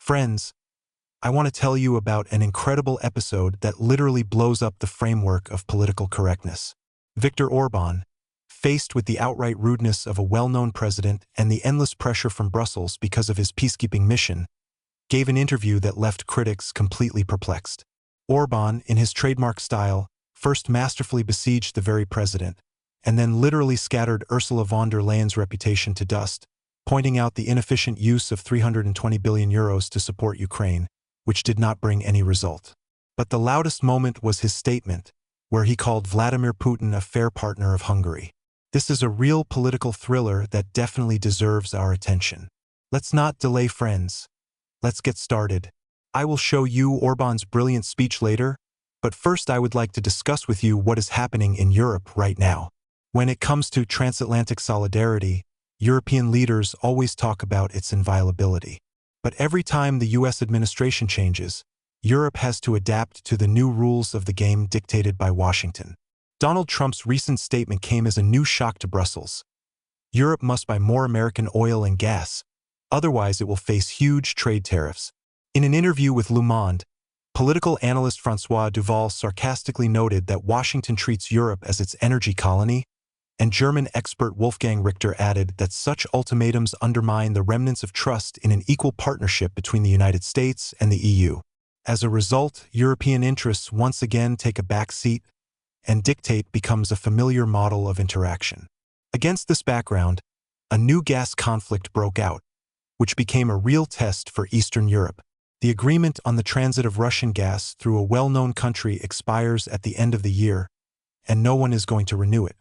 Friends, I want to tell you about an incredible episode that literally blows up the framework of political correctness. Viktor Orbán, faced with the outright rudeness of a well-known president and the endless pressure from Brussels because of his peacekeeping mission, gave an interview that left critics completely perplexed. Orbán, in his trademark style, first masterfully besieged the very president, and then literally scattered Ursula von der Leyen's reputation to dust, pointing out the inefficient use of 320 billion euros to support Ukraine, which did not bring any result. But the loudest moment was his statement, where he called Vladimir Putin a fair partner of Hungary. This is a real political thriller that definitely deserves our attention. Let's not delay, friends. Let's get started. I will show you Orbán's brilliant speech later, but first I would like to discuss with you what is happening in Europe right now. When it comes to transatlantic solidarity, European leaders always talk about its inviolability. But every time the US administration changes, Europe has to adapt to the new rules of the game dictated by Washington. Donald Trump's recent statement came as a new shock to Brussels. Europe must buy more American oil and gas, otherwise it will face huge trade tariffs. In an interview with Le Monde, political analyst François Duval sarcastically noted that Washington treats Europe as its energy colony, and German expert Wolfgang Richter added that such ultimatums undermine the remnants of trust in an equal partnership between the United States and the EU. As a result, European interests once again take a back seat, and dictate becomes a familiar model of interaction. Against this background, a new gas conflict broke out, which became a real test for Eastern Europe. The agreement on the transit of Russian gas through a well-known country expires at the end of the year, and no one is going to renew it.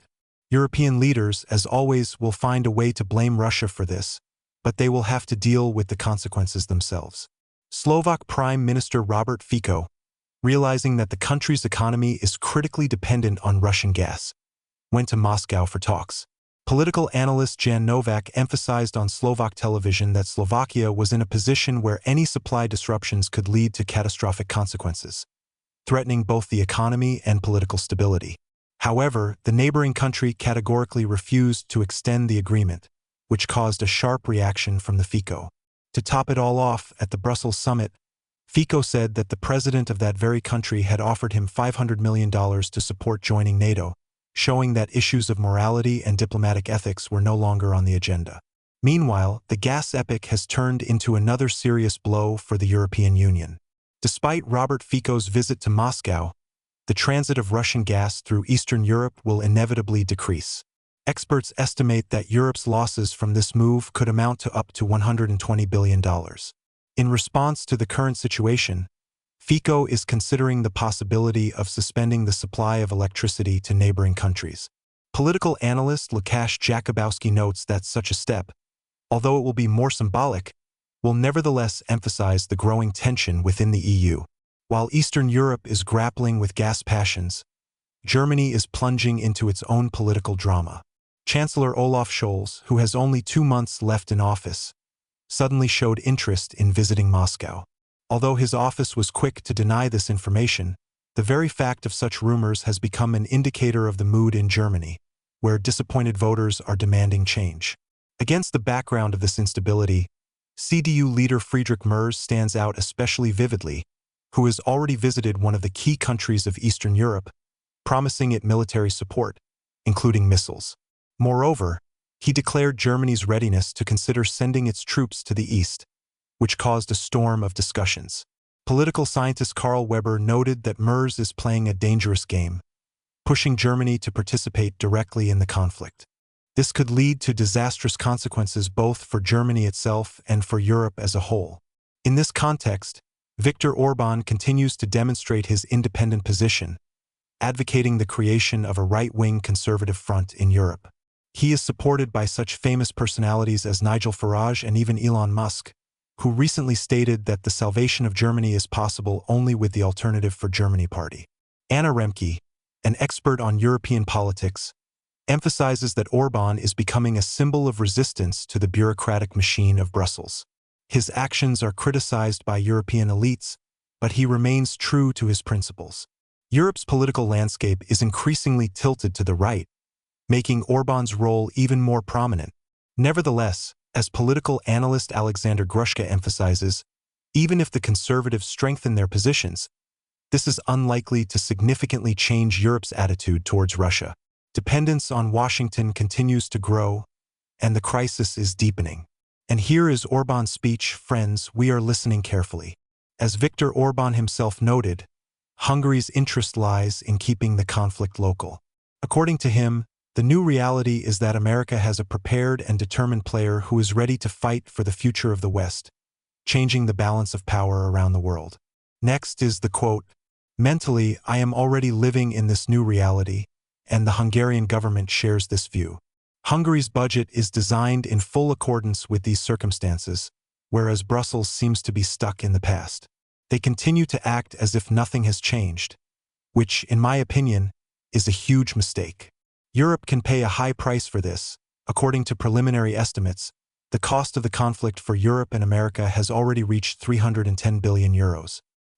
European leaders, as always, will find a way to blame Russia for this, but they will have to deal with the consequences themselves. Slovak Prime Minister Robert Fico, realizing that the country's economy is critically dependent on Russian gas, went to Moscow for talks. Political analyst Jan Novak emphasized on Slovak television that Slovakia was in a position where any supply disruptions could lead to catastrophic consequences, threatening both the economy and political stability. However, the neighboring country categorically refused to extend the agreement, which caused a sharp reaction from the Fico. To top it all off, at the Brussels summit, Fico said that the president of that very country had offered him $500 million to support joining NATO, showing that issues of morality and diplomatic ethics were no longer on the agenda. Meanwhile, the gas epic has turned into another serious blow for the European Union. Despite Robert Fico's visit to Moscow, the transit of Russian gas through Eastern Europe will inevitably decrease. Experts estimate that Europe's losses from this move could amount to up to $120 billion. In response to the current situation, Fico is considering the possibility of suspending the supply of electricity to neighboring countries. Political analyst Łukasz Jakubowski notes that such a step, although it will be more symbolic, will nevertheless emphasize the growing tension within the EU. While Eastern Europe is grappling with gas passions, Germany is plunging into its own political drama. Chancellor Olaf Scholz, who has only 2 months left in office, suddenly showed interest in visiting Moscow. Although his office was quick to deny this information, the very fact of such rumors has become an indicator of the mood in Germany, where disappointed voters are demanding change. Against the background of this instability, CDU leader Friedrich Merz stands out especially vividly, who has already visited one of the key countries of Eastern Europe, promising it military support, including missiles. Moreover, he declared Germany's readiness to consider sending its troops to the east, which caused a storm of discussions. Political scientist Karl Weber noted that Merz is playing a dangerous game, pushing Germany to participate directly in the conflict. This could lead to disastrous consequences both for Germany itself and for Europe as a whole. In this context, Viktor Orbán continues to demonstrate his independent position, advocating the creation of a right-wing conservative front in Europe. He is supported by such famous personalities as Nigel Farage and even Elon Musk, who recently stated that the salvation of Germany is possible only with the Alternative for Germany party. Anna Remke, an expert on European politics, emphasizes that Orbán is becoming a symbol of resistance to the bureaucratic machine of Brussels. His actions are criticized by European elites, but he remains true to his principles. Europe's political landscape is increasingly tilted to the right, making Orbán's role even more prominent. Nevertheless, as political analyst Alexander Grushka emphasizes, Even if the conservatives strengthen their positions, this is unlikely to significantly change Europe's attitude towards Russia. Dependence on Washington continues to grow, and the crisis is deepening. And here is Orbán's speech. Friends, we are listening carefully. As Viktor Orbán himself noted, Hungary's interest lies in keeping the conflict local. According to him, the new reality is that America has a prepared and determined player who is ready to fight for the future of the West, changing the balance of power around the world. Next is the quote, "Mentally, I am already living in this new reality, and the Hungarian government shares this view." Hungary's budget is designed in full accordance with these circumstances, whereas Brussels seems to be stuck in the past. They continue to act as if nothing has changed, which, in my opinion, is a huge mistake. Europe can pay a high price for this. According to preliminary estimates, the cost of the conflict for Europe and America has already reached €310 billion.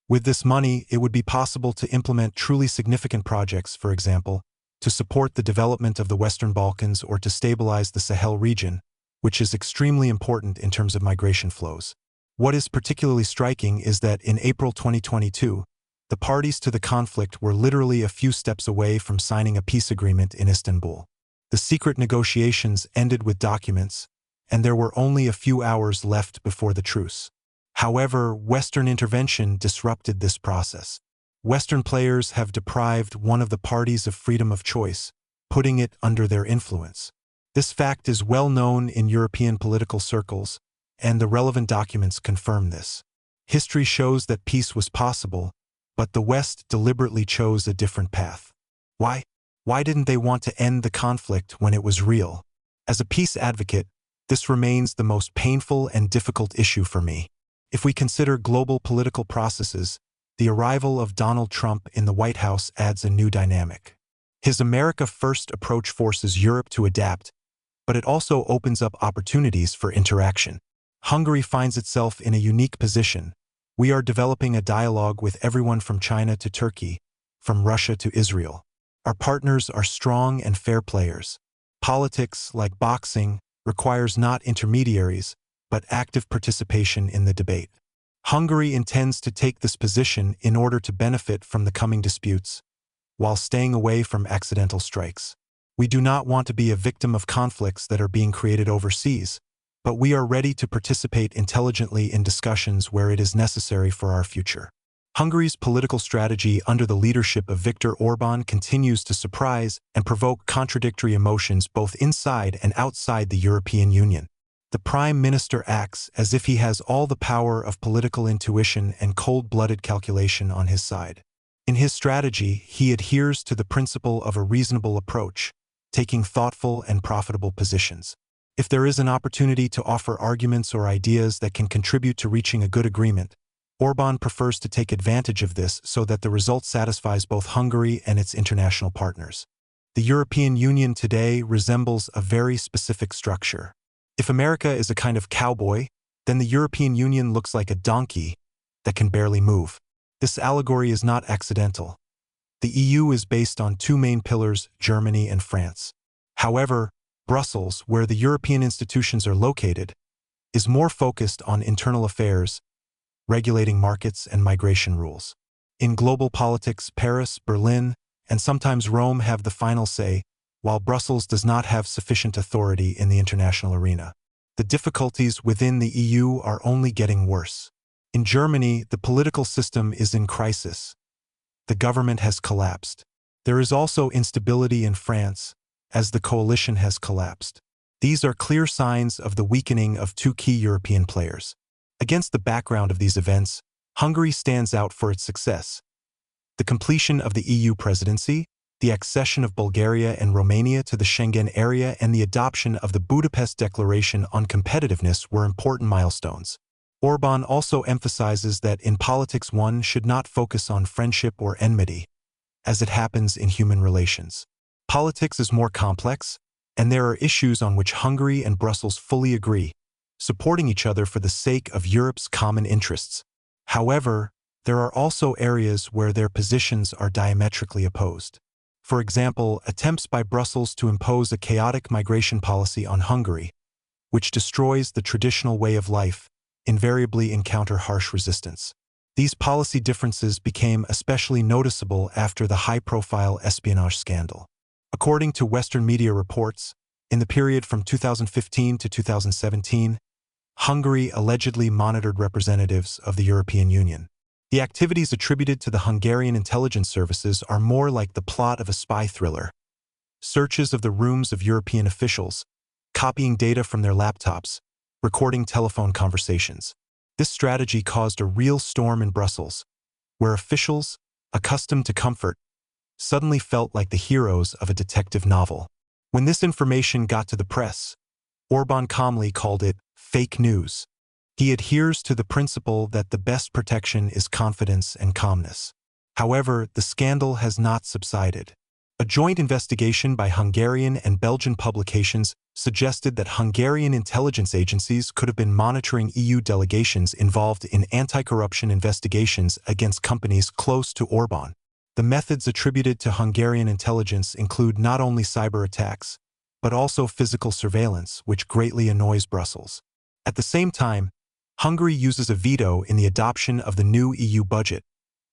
With this money, it would be possible to implement truly significant projects, for example, to support the development of the Western Balkans or to stabilize the Sahel region, which is extremely important in terms of migration flows. What is particularly striking is that in April 2022, the parties to the conflict were literally a few steps away from signing a peace agreement in Istanbul. The secret negotiations ended with documents, and there were only a few hours left before the truce. However, Western intervention disrupted this process. Western players have deprived one of the parties of freedom of choice, putting it under their influence. This fact is well known in European political circles, and the relevant documents confirm this. History shows that peace was possible, but the West deliberately chose a different path. Why? Why didn't they want to end the conflict when it was real? As a peace advocate, this remains the most painful and difficult issue for me. If we consider global political processes, the arrival of Donald Trump in the White House adds a new dynamic. His America-first approach forces Europe to adapt, but it also opens up opportunities for interaction. Hungary finds itself in a unique position. We are developing a dialogue with everyone from China to Turkey, from Russia to Israel. Our partners are strong and fair players. Politics, like boxing, requires not intermediaries, but active participation in the debate. Hungary intends to take this position in order to benefit from the coming disputes, while staying away from accidental strikes. We do not want to be a victim of conflicts that are being created overseas, but we are ready to participate intelligently in discussions where it is necessary for our future. Hungary's political strategy under the leadership of Viktor Orbán continues to surprise and provoke contradictory emotions both inside and outside the European Union. The Prime Minister acts as if he has all the power of political intuition and cold-blooded calculation on his side. In his strategy, he adheres to the principle of a reasonable approach, taking thoughtful and profitable positions. If there is an opportunity to offer arguments or ideas that can contribute to reaching a good agreement, Orbán prefers to take advantage of this so that the result satisfies both Hungary and its international partners. The European Union today resembles a very specific structure. If America is a kind of cowboy, then the European Union looks like a donkey that can barely move. This allegory is not accidental. The EU is based on two main pillars, Germany and France. However, Brussels, where the European institutions are located, is more focused on internal affairs, regulating markets and migration rules. In global politics, Paris, Berlin, and sometimes Rome have the final say, while Brussels does not have sufficient authority in the international arena. The difficulties within the EU are only getting worse. In Germany, the political system is in crisis. The government has collapsed. There is also instability in France, as the coalition has collapsed. These are clear signs of the weakening of two key European players. Against the background of these events, Hungary stands out for its success. The completion of the EU presidency, the accession of Bulgaria and Romania to the Schengen area, and the adoption of the Budapest Declaration on Competitiveness were important milestones. Orbán also emphasizes that in politics one should not focus on friendship or enmity, as it happens in human relations. Politics is more complex, and there are issues on which Hungary and Brussels fully agree, supporting each other for the sake of Europe's common interests. However, there are also areas where their positions are diametrically opposed. For example, attempts by Brussels to impose a chaotic migration policy on Hungary, which destroys the traditional way of life, invariably encounter harsh resistance. These policy differences became especially noticeable after the high-profile espionage scandal. According to Western media reports, in the period from 2015 to 2017, Hungary allegedly monitored representatives of the European Union. The activities attributed to the Hungarian intelligence services are more like the plot of a spy thriller. Searches of the rooms of European officials, copying data from their laptops, recording telephone conversations. This strategy caused a real storm in Brussels, where officials, accustomed to comfort, suddenly felt like the heroes of a detective novel. When this information got to the press, Orbán calmly called it fake news. He adheres to the principle that the best protection is confidence and calmness. However, the scandal has not subsided. A joint investigation by Hungarian and Belgian publications suggested that Hungarian intelligence agencies could have been monitoring EU delegations involved in anti-corruption investigations against companies close to Orbán. The methods attributed to Hungarian intelligence include not only cyber attacks, but also physical surveillance, which greatly annoys Brussels. At the same time, Hungary uses a veto in the adoption of the new EU budget,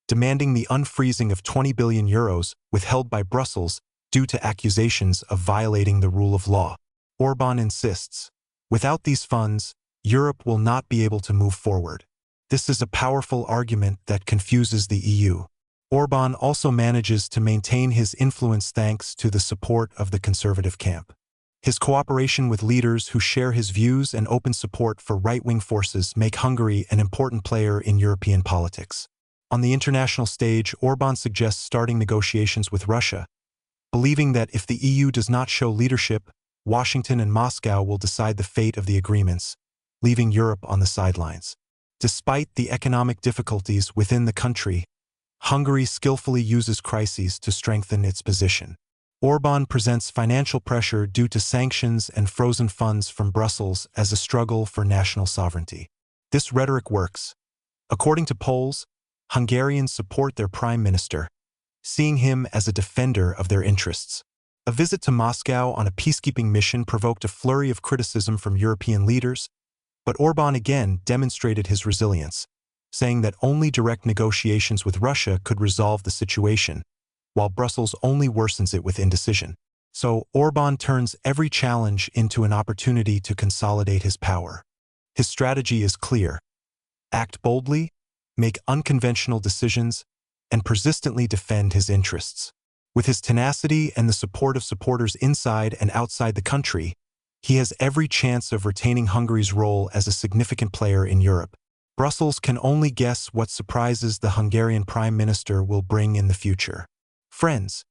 demanding the unfreezing of 20 billion euros withheld by Brussels due to accusations of violating the rule of law. Orbán insists, without these funds, Europe will not be able to move forward. This is a powerful argument that confuses the EU. Orbán also manages to maintain his influence thanks to the support of the conservative camp. His cooperation with leaders who share his views and open support for right-wing forces make Hungary an important player in European politics. On the international stage, Orbán suggests starting negotiations with Russia, believing that if the EU does not show leadership, Washington and Moscow will decide the fate of the agreements, leaving Europe on the sidelines. Despite the economic difficulties within the country, Hungary skillfully uses crises to strengthen its position. Orbán presents financial pressure due to sanctions and frozen funds from Brussels as a struggle for national sovereignty. This rhetoric works. According to polls, Hungarians support their prime minister, seeing him as a defender of their interests. A visit to Moscow on a peacekeeping mission provoked a flurry of criticism from European leaders, but Orbán again demonstrated his resilience, saying that only direct negotiations with Russia could resolve the situation, while Brussels only worsens it with indecision. So Orbán turns every challenge into an opportunity to consolidate his power. His strategy is clear: act boldly, make unconventional decisions, and persistently defend his interests. With his tenacity and the support of supporters inside and outside the country, he has every chance of retaining Hungary's role as a significant player in Europe. Brussels can only guess what surprises the Hungarian Prime Minister will bring in the future. Friends,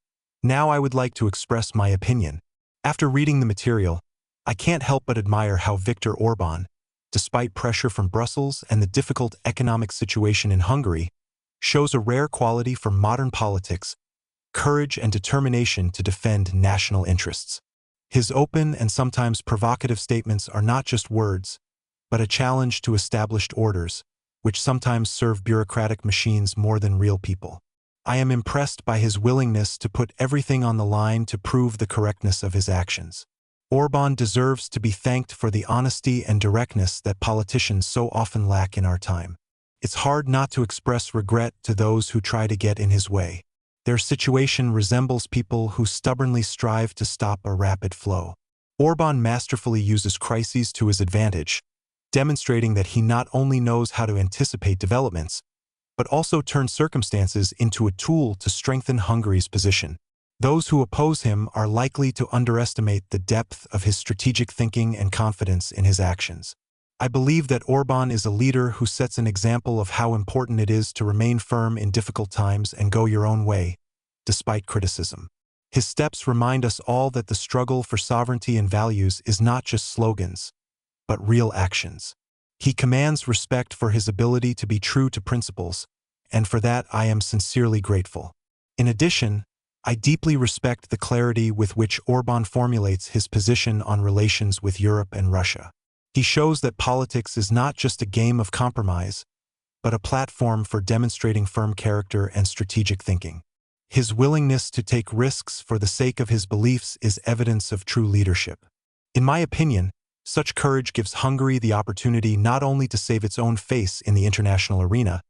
now I would like to express my opinion. After reading the material, I can't help but admire how Viktor Orbán, despite pressure from Brussels and the difficult economic situation in Hungary, shows a rare quality for modern politics: courage and determination to defend national interests. His open and sometimes provocative statements are not just words, but a challenge to established orders, which sometimes serve bureaucratic machines more than real people. I am impressed by his willingness to put everything on the line to prove the correctness of his actions. Orbán deserves to be thanked for the honesty and directness that politicians so often lack in our time. It's hard not to express regret to those who try to get in his way. Their situation resembles people who stubbornly strive to stop a rapid flow. Orbán masterfully uses crises to his advantage, demonstrating that he not only knows how to anticipate developments, but also turn circumstances into a tool to strengthen Hungary's position. Those who oppose him are likely to underestimate the depth of his strategic thinking and confidence in his actions. I believe that Orbán is a leader who sets an example of how important it is to remain firm in difficult times and go your own way, despite criticism. His steps remind us all that the struggle for sovereignty and values is not just slogans, but real actions. He commands respect for his ability to be true to principles, and for that I am sincerely grateful. In addition, I deeply respect the clarity with which Orbán formulates his position on relations with Europe and Russia. He shows that politics is not just a game of compromise, but a platform for demonstrating firm character and strategic thinking. His willingness to take risks for the sake of his beliefs is evidence of true leadership. In my opinion, Such courage gives Hungary the opportunity not only to save its own face in the international arena,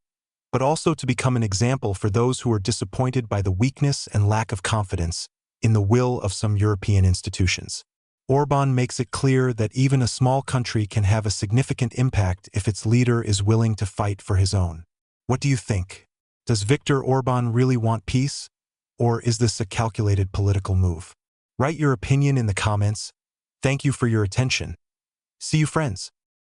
but also to become an example for those who are disappointed by the weakness and lack of confidence in the will of some European institutions. Orbán makes it clear that even a small country can have a significant impact if its leader is willing to fight for his own. What do you think? Does Viktor Orbán really want peace? Or is this a calculated political move? Write your opinion in the comments. Thank you for your attention. See you, friends.